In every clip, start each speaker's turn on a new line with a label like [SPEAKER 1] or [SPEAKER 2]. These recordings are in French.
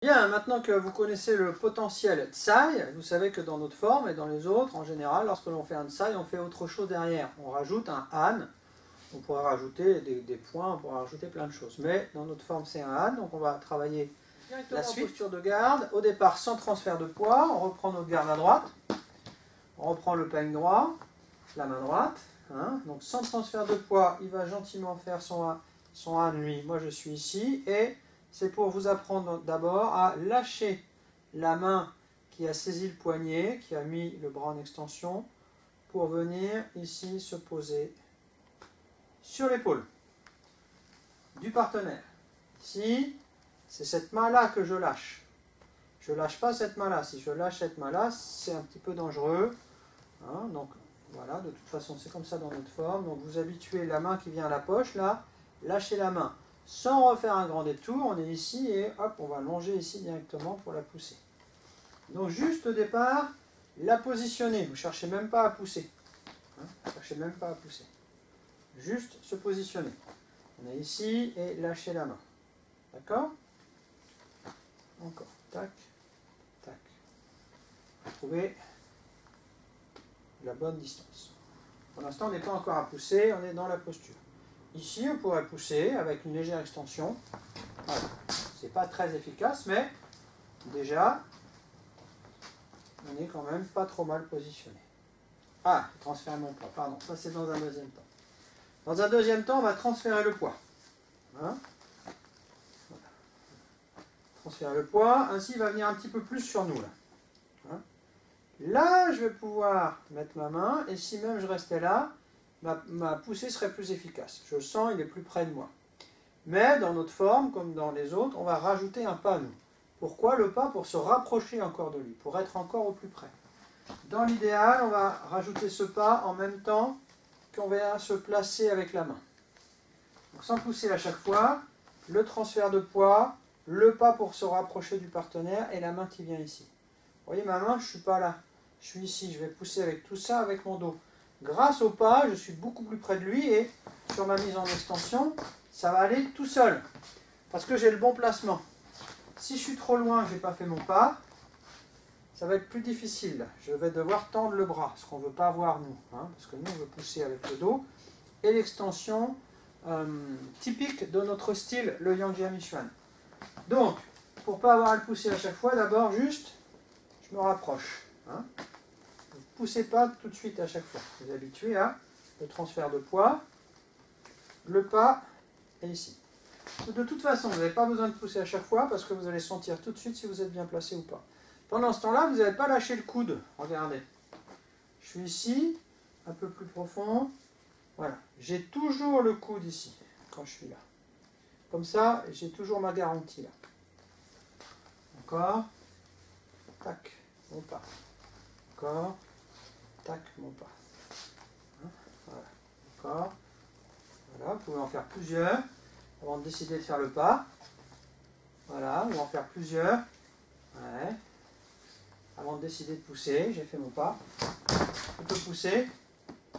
[SPEAKER 1] Bien, maintenant que vous connaissez le potentiel tsai, vous savez que dans notre forme et dans les autres, en général, lorsque l'on fait un tsai, on fait autre chose derrière. On rajoute un han, on pourra rajouter des points, on pourra rajouter plein de choses. Mais dans notre forme, c'est un han, donc on va travailler directement la suite. Posture de garde, au départ sans transfert de poids, on reprend notre garde à droite, on reprend le peigne droit, la main droite, hein, donc sans transfert de poids, il va gentiment faire son han, lui, moi je suis ici, et c'est pour vous apprendre d'abord à lâcher la main qui a saisi le poignet, qui a mis le bras en extension, pour venir ici se poser sur l'épaule du partenaire. Ici, c'est cette main-là que je lâche. Je ne lâche pas cette main-là. Si je lâche cette main-là, c'est un petit peu dangereux. Hein, donc voilà, de toute façon, c'est comme ça dans notre forme. Donc vous habituez la main qui vient à la poche, là, lâchez la main. Sans refaire un grand détour, on est ici et hop, on va longer ici directement pour la pousser. Donc juste au départ, la positionner. Vous ne cherchez même pas à pousser. Hein, vous ne cherchez même pas à pousser. Juste se positionner. On est ici et lâchez la main. D'accord? Encore. Tac, tac. Trouvez la bonne distance. Pour l'instant, on n'est pas encore à pousser, on est dans la posture. Ici, on pourrait pousser avec une légère extension. Voilà. Ce n'est pas très efficace, mais déjà, on n'est quand même pas trop mal positionné. Ah, transférer mon poids, pardon, ça c'est dans un deuxième temps. Dans un deuxième temps, on va transférer le poids. Hein, voilà. Transférer le poids, ainsi il va venir un petit peu plus sur nous. Là, hein. Là je vais pouvoir mettre ma main, et si même je restais là, ma poussée serait plus efficace. Je le sens, il est plus près de moi. Mais dans notre forme, comme dans les autres, on va rajouter un pas, nous. Pourquoi le pas? Pour se rapprocher encore de lui, pour être encore au plus près. Dans l'idéal, on va rajouter ce pas en même temps qu'on va se placer avec la main. Donc sans pousser à chaque fois, le transfert de poids, le pas pour se rapprocher du partenaire et la main qui vient ici. Vous voyez, ma main, je ne suis pas là. Je suis ici, je vais pousser avec tout ça, avec mon dos. Grâce au pas, je suis beaucoup plus près de lui et sur ma mise en extension, ça va aller tout seul. Parce que j'ai le bon placement. Si je suis trop loin, je n'ai pas fait mon pas, ça va être plus difficile. Je vais devoir tendre le bras, ce qu'on ne veut pas avoir nous. Hein, parce que nous, on veut pousser avec le dos. Et l'extension typique de notre style, le Yang Jia Michuan. Donc, pour ne pas avoir à le pousser à chaque fois, d'abord, juste, je me rapproche. Hein. Vous ne poussez pas tout de suite à chaque fois. Vous êtes habitué à le transfert de poids, le pas, et ici. De toute façon, vous n'avez pas besoin de pousser à chaque fois parce que vous allez sentir tout de suite si vous êtes bien placé ou pas. Pendant ce temps-là, vous n'avez pas lâché le coude. Regardez. Je suis ici, un peu plus profond. Voilà. J'ai toujours le coude ici, quand je suis là. Comme ça, j'ai toujours ma garantie là. Encore. Tac, mon pas. Encore. Tac, mon pas. Voilà. Encore. Voilà, vous pouvez en faire plusieurs avant de décider de faire le pas. Voilà, on va en faire plusieurs. Ouais. Avant de décider de pousser, j'ai fait mon pas. Je peux pousser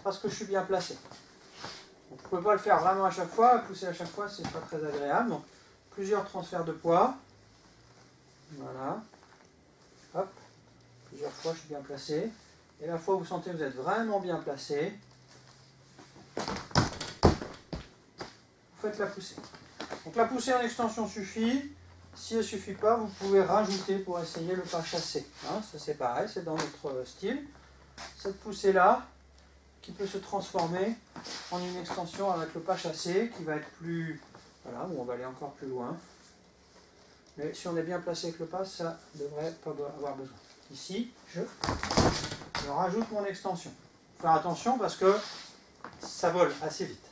[SPEAKER 1] parce que je suis bien placé. Donc, vous ne pouvez pas le faire vraiment à chaque fois. Pousser à chaque fois, c'est pas très agréable. Donc, plusieurs transferts de poids. Voilà. Hop. Plusieurs fois, je suis bien placé. Et la fois où vous sentez que vous êtes vraiment bien placé, vous faites la poussée. Donc la poussée en extension suffit. Si elle ne suffit pas, vous pouvez rajouter pour essayer le pas chassé. Hein, ça c'est pareil, c'est dans notre style. Cette poussée-là, qui peut se transformer en une extension avec le pas chassé, qui va être plus... Voilà, où on va aller encore plus loin. Mais si on est bien placé avec le pas, ça ne devrait pas avoir besoin. Ici, je rajoute mon extension. Faut faire attention parce que ça vole assez vite.